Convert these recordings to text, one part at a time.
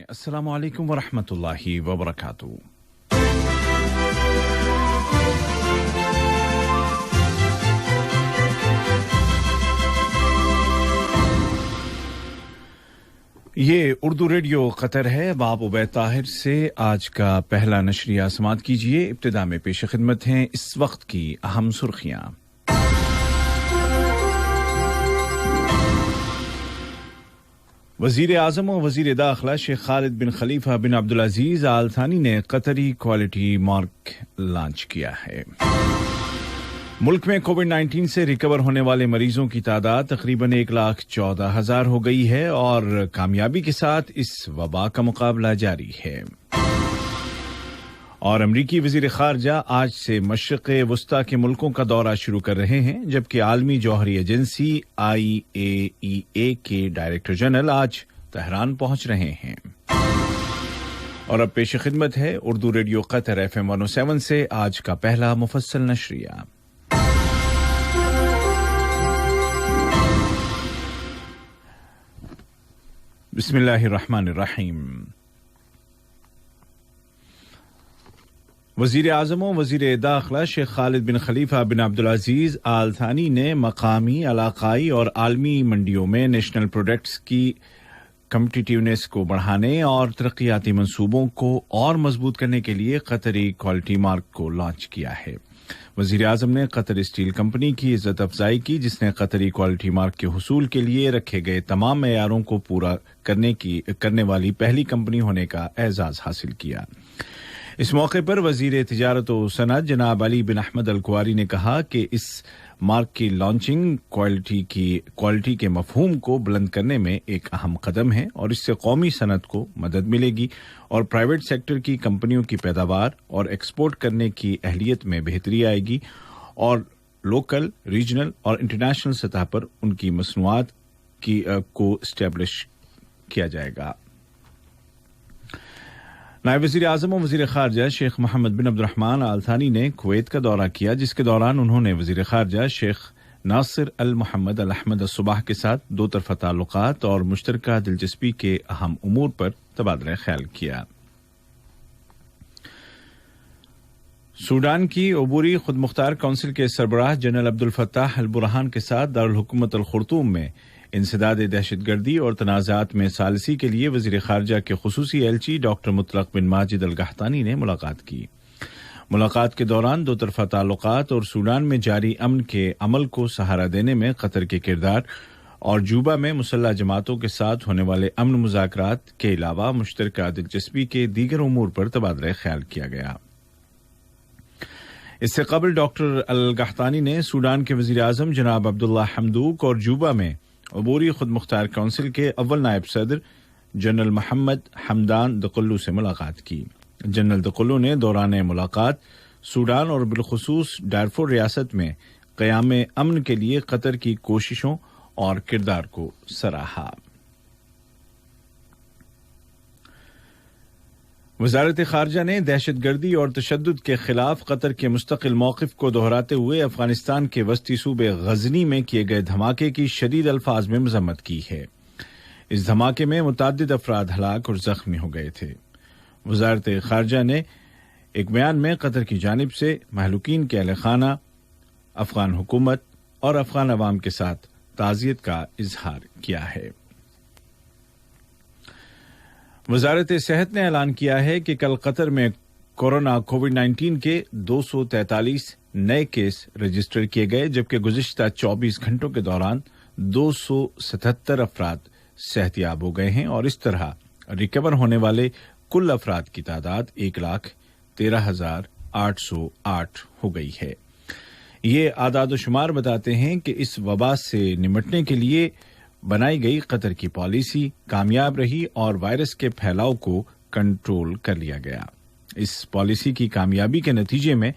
अस्सलामु अलैकुम वरहमतुल्लाहि वबरकातुहू। ये उर्दू रेडियो कतर है। बाब उबैद ताहिर से आज का पहला नशरिया समात कीजिए। इब्तिदा में पेश खिदमत हैं इस वक्त की अहम सुर्खियां। वज़ीर आज़म और वज़ीर दाखिला शेख खालिद बिन खलीफा बिन अब्दुल अजीज आल थानी ने कतरी क्वालिटी मार्क लॉन्च किया है। मुल्क में कोविड-19 से रिकवर होने वाले मरीजों की तादाद तकरीबन 1,14,000 हो गई है और कामयाबी के साथ इस वबा का मुकाबला जारी है। और अमरीकी वज़ीर ख़ारजा आज से मशरिक़ वस्ता के मुल्कों का दौरा शुरू कर रहे हैं, जबकि आलमी जौहरी एजेंसी IAEA के डायरेक्टर जनरल आज तेहरान पहुंच रहे हैं। और अब पेश खिदमत है उर्दू रेडियो कतर FM 107 से आज का पहला मुफस्सल नशरिया। बिस्मिल्लाहिर्रहमानिर्रहीम। वज़ीर आज़म और वज़ीर दाखिला शेख खालिद बिन खलीफा बिन अब्दुल अजीज आल थानी ने मकामी, इलाकाई और आलमी मंडियों में नेशनल प्रोडक्ट्स की कम्पिटिटिवनेस को बढ़ाने और तरक्याती मंसूबों को और मजबूत करने के लिए कतरी क्वालिटी मार्क को लॉन्च किया है। वज़ीर आज़म ने कतर स्टील कंपनी की इज्जत अफजाई की, जिसने कतरी क्वालिटी मार्क के हुसूल के लिए रखे गए तमाम मेयारों को पूरा करने वाली पहली कंपनी होने का एजाज हासिल किया। इस मौके पर वज़ीर तिजारत और सनअत जनाब अली बिन अहमद अल कुवारी ने कहा कि इस मार्क की लॉन्चिंग क्वालिटी के मफहूम को बुलंद करने में एक अहम कदम है और इससे कौमी सनअत को मदद मिलेगी और प्राइवेट सेक्टर की कंपनियों की पैदावार और एक्सपोर्ट करने की अहलियत में बेहतरी आएगी और लोकल, रीजनल और इंटरनेशनल सतह पर उनकी मसनूआत को एस्टैब्लिश किया जाएगा। नायब वज़ीर आज़म और वज़ीर ख़ारजा शेख मोहम्मद बिन अब्दुर्रहमान आल थानी ने कुवैत का दौरा किया, जिसके दौरान उन्होंने वज़ीर ख़ारजा शेख नासिर अल मोहम्मद अल अहमद सुबाह के साथ दो तरफ़ा ताल्लुक़ात और मुश्तरका दिलचस्पी के अहम उमूर पर तबादला ख्याल किया। सूडान की अबूरी खुद मुख्तार काउंसिल के सरबराह general Abdel Fattah al Burhan के साथ दारुल हुकूमत अल खुर्तूम में इंसदाद दहशतगर्दी और तनाज़ात में सालसी के लिए वज़ीर ख़ारजा के ख़ुसूसी एलची डॉक्टर मुतलक बिन माजिद अल गहतानी ने मुलाकात की। मुलाकात के दौरान दो तरफ़ा ताल्लुक़ात और सूडान में जारी अमन के अमल को सहारा देने में कतर के किरदार और जूबा में मुसल्लह जमातों के साथ होने वाले अमन मुज़ाकरात के अलावा मुश्तरका दिलचस्पी के दीगर उमूर पर तबादला ख्याल किया गया। इससे कबल डॉक्टर अल गहतानी ने सूडान के वज़ीर आज़म जनाब अब्दुल्ला हमदूक और जूबा में अबूरी खुद मुख्तार काउंसिल के अव्वल नायब सदर जनरल मोहम्मद हमदान दकुल्लू से मुलाकात की। जनरल दकुल्लू ने दौरान मुलाकात सूडान और बिलखुसूस डारफुर रियासत में क़याम अमन के लिए कतर की कोशिशों और किरदार को सराहा। वज़ारत ख़ारजा ने दहशतगर्दी और तशद्दुद के खिलाफ कतर के मुस्तकिल मौक़िफ़ को दोहराते हुए अफ़ग़ानिस्तान के वस्ती सूबे गज़नी में किए गए धमाके की शदीद अल्फाज में मज़म्मत की है। इस धमाके में मुतअद्दिद अफ़राद हलाक और ज़ख्मी हो गए थे। वज़ारत ख़ारजा ने एक बयान में कतर की जानिब से महलूकीन के अहले खाना, अफ़ग़ान हुकूमत और अफ़ग़ान अवाम के साथ ताज़ियत का इजहार किया है। वज़ारत सेहत ने ऐलान किया है कि कल कतर में कोविड-19 के 243 नए केस रजिस्टर किए गए, जबकि गुज़िश्ता 24 घंटों के दौरान 277 अफराद सेहतियाब हो गए हैं और इस तरह रिकवर होने वाले कुल अफराद की तादाद 1,13,808 हो गई है। ये आदाद शुमार बताते हैं कि इस वबा से निपटने के लिए बनाई गई कतर की पॉलिसी कामयाब रही और वायरस के फैलाव को कंट्रोल कर लिया गया। इस पॉलिसी की कामयाबी के नतीजे में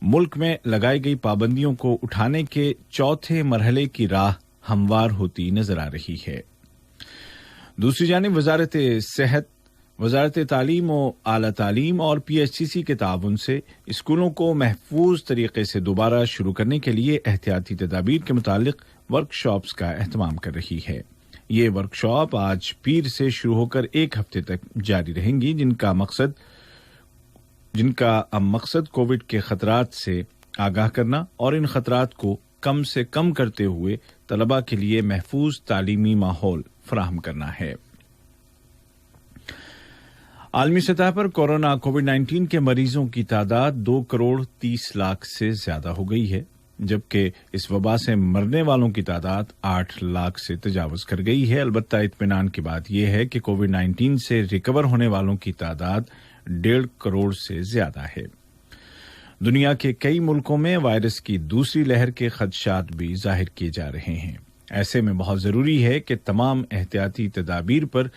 मुल्क में लगाई गई पाबंदियों को उठाने के चौथे मरहले की राह हमवार होती नजर आ रही है। दूसरी जानिब वज़ारत सेहत, वज़ारत तालीम व आला तालीम और PHCC के ताउन से स्कूलों को महफूज तरीके से दोबारा शुरू करने के लिए एहतियाती तदाबीर के मुतालिक वर्कशॉप्स का एहतमाम कर रही है। ये वर्कशॉप आज पीर से शुरू होकर एक हफ्ते तक जारी रहेंगी, जिनका मकसद कोविड के खतरात से आगाह करना और इन खतरात को कम से कम करते हुए तलबा के लिए महफूज तालीमी माहौल फराहम करना है। आलमी सतह पर कोरोना कोविड-19 के मरीजों की तादाद 2 करोड़ 30 लाख से ज्यादा हो गई है, जबकि इस वबा से मरने वालों की तादाद 8 लाख से तजावज कर गई है। अलबत्ता इत्मीनान की बात यह है कि कोविड-19 से रिकवर होने वालों की तादाद 1.5 करोड़ से ज्यादा है। दुनिया के कई मुल्कों में वायरस की दूसरी लहर के खदशात भी जाहिर किए जा रहे हैं। ऐसे में बहुत जरूरी है कि तमाम एहतियाती तदाबीर पर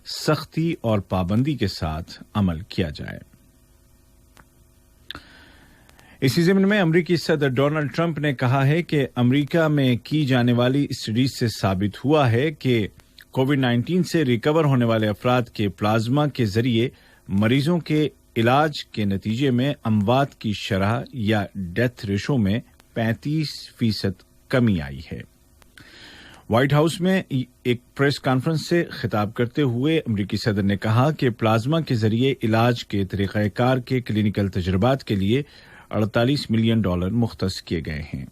सख्ती और पाबंदी के साथ अमल किया जाए। इसी ज़िम्न में अमरीकी सदर डोनाल्ड ट्रंप ने कहा है कि अमरीका में की जाने वाली स्टडीज से साबित हुआ है कि कोविड-19 से रिकवर होने वाले अफराद के प्लाज्मा के जरिए मरीजों के इलाज के नतीजे में अमवात की शरह या डेथ रेशो में 35% कमी आई है। व्हाइट हाउस में एक प्रेस कॉन्फ्रेंस से खिताब करते हुए अमरीकी सदर ने कहा कि प्लाज्मा के जरिए इलाज के तरीक़ाकार के क्लिनिकल तजुर्बात के लिए $48 मिलियन मुख्तस किए गए हैं।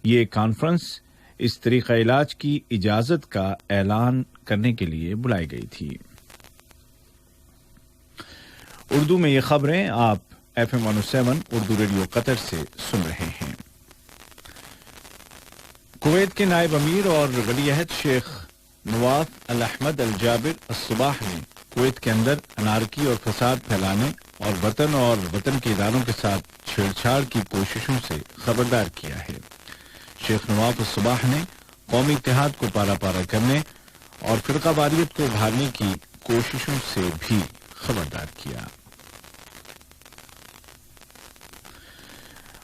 ये कॉन्फ्रेंस इस तरीक़ा इलाज की इजाजत का ऐलान करने के लिए बुलाई गई थी। उर्दू में ये खबरें आप FM 107 उर्दू रेडियो कतर से सुन रहे हैं। कुवैत के नायब अमीर और वली अहद शेख नवाफ अल अहमद अल जाबिर अस्सबाह ने कुवैत के अंदर अनारकी और फसाद फैलाने और वतन के इदारों के साथ छेड़छाड़ की कोशिशों से खबरदार किया है। शेख नवाफ अस्सबाह ने कौमी इत्तेहाद को पारा पारा करने और फिरकावारियत को उभारने की कोशिशों से भी खबरदार किया।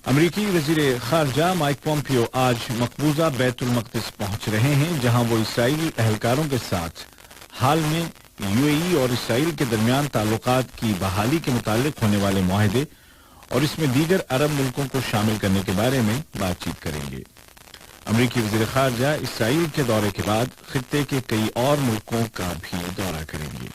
अमरीकी वजीर खारजा माइक पोम्पियो आज मकबूजा बैतुल मक़दिस पहुंच रहे हैं, जहां वो इसराइली अहलकारों के साथ हाल में यूएई और इसराइल के दरमियान ताल्लुकात की बहाली के मुताल्लिक होने वाले मुआहदे और इसमें दीगर अरब मुल्कों को शामिल करने के बारे में बातचीत करेंगे। अमरीकी वजीर खारजा इसराइल के दौरे के बाद खित्ते के कई और मुल्कों का भी दौरा करेंगे।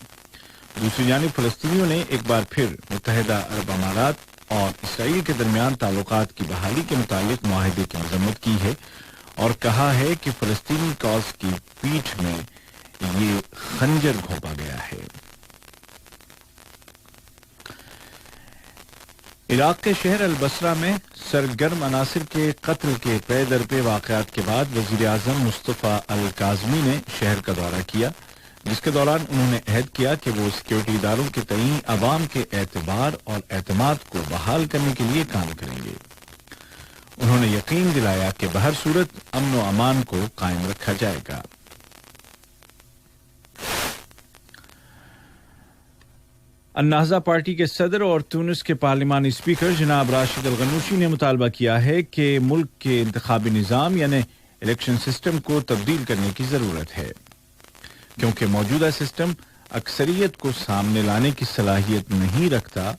दूसरी जानिब फलस्तीनियों ने एक बार फिर मुत्तहिदा अरब अमारात और इसराइल के दरमियान ताल्लुकात की बहाली के मुतालिक मुआहदे की मजम्मत की है और कहा है कि फलस्तीनी कॉज की पीठ में ये खंजर घोंपा गया है। इराक के शहर अल बसरा में सरगर्म अनासिर के कत्ल के पे दर पे वाक़यात के बाद वजीर आज़म मुस्तफ़ा अल काज़मी ने शहर का दौरा किया, जिसके दौरान उन्होंने अहद किया कि वो सिक्योरिटी इदारों के तईन अवाम के एतबार और एतमाद को बहाल करने के लिए काम करेंगे। उन्होंने यकीन दिलाया कि बहर सूरत अमन व अमान को कायम रखा जाएगा। अन्नाहज़ा पार्टी के सदर और तुनिस के पार्लिमानी स्पीकर जनाब राशिद अल गन्नूशी ने मुतालबा किया है कि मुल्क के इंतखाबी निज़ाम यानी इलेक्शन सिस्टम को तब्दील करने की जरूरत है, क्योंकि मौजूदा सिस्टम अक्सरियत को सामने लाने की सलाहियत नहीं रखता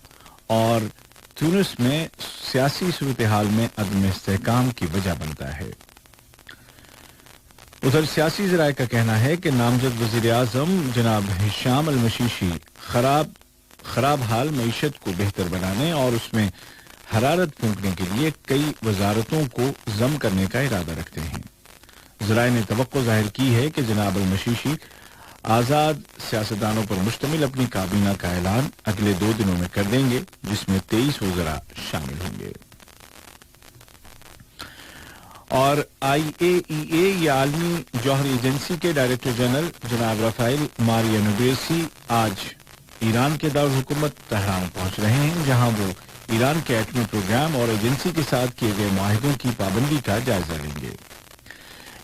और तुनिस में सियासी सूरत हाल में अदम इस्तेहकाम की वजह बनता है। उधर सियासी ज़राए का कहना है कि नामजद वज़ीर आज़म जनाब हिशाम अल मशीशी खराब हाल मईशत को बेहतर बनाने और उसमें हरारत फूंकने के लिए कई वजारतों को जम करने का इरादा रखते हैं। ज़राए ने तवक्को जाहिर की है कि जनाब अल मशीशी आज़ाद सियासतदानों पर मुश्तमिल अपनी काबीना का ऐलान अगले 2 दिनों में कर देंगे, जिसमें 23 वज़रा शामिल होंगे। और IAEA या आलमी जौहरी एजेंसी के डायरेक्टर जनरल जनाब राफेल मारियानो आज ईरान के दारुल हुकूमत तहरान पहुंच रहे हैं, जहां वो ईरान के एटमी प्रोग्राम और एजेंसी के साथ किए गए मुआहदों की पाबंदी का जायजा लेंगे।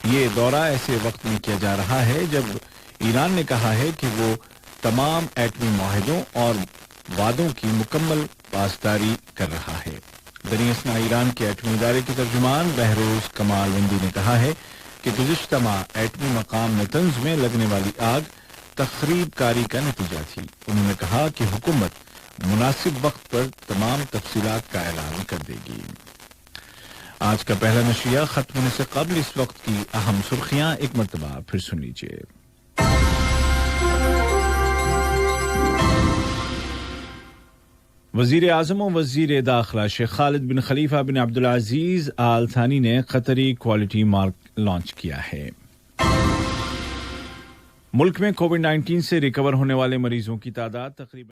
ये दौरा ऐसे वक्त में किया जा रहा है जब ईरान ने कहा है कि वो तमाम एटमी मुआहदों और वादों की मुकम्मल पासदारी कर रहा है। दरियासना ईरान के एटमी इदारे के तर्जुमान बहरोज कमाल वंदी ने कहा है कि गुज़िश्ता माह एटमी मकाम नतंज में लगने वाली आग तखरीबकारी का नतीजा थी। उन्होंने कहा कि हुकूमत मुनासिब वक्त पर तमाम तफसीलात का ऐलान कर देगी। آج کا پہلا نشریہ ختم ہونے سے قبل اس وقت کی اہم سرخیاں ایک مرتبہ پھر سن لیجیے۔ وزیر اعظم و وزیر داخلہ شیخ خالد بن خلیفہ بن عبدالعزیز آل ثانی نے قطری کوالٹی مارک لانچ کیا ہے۔ ملک میں کووڈ 19 سے ریکور ہونے والے مریضوں کی تعداد تقریباً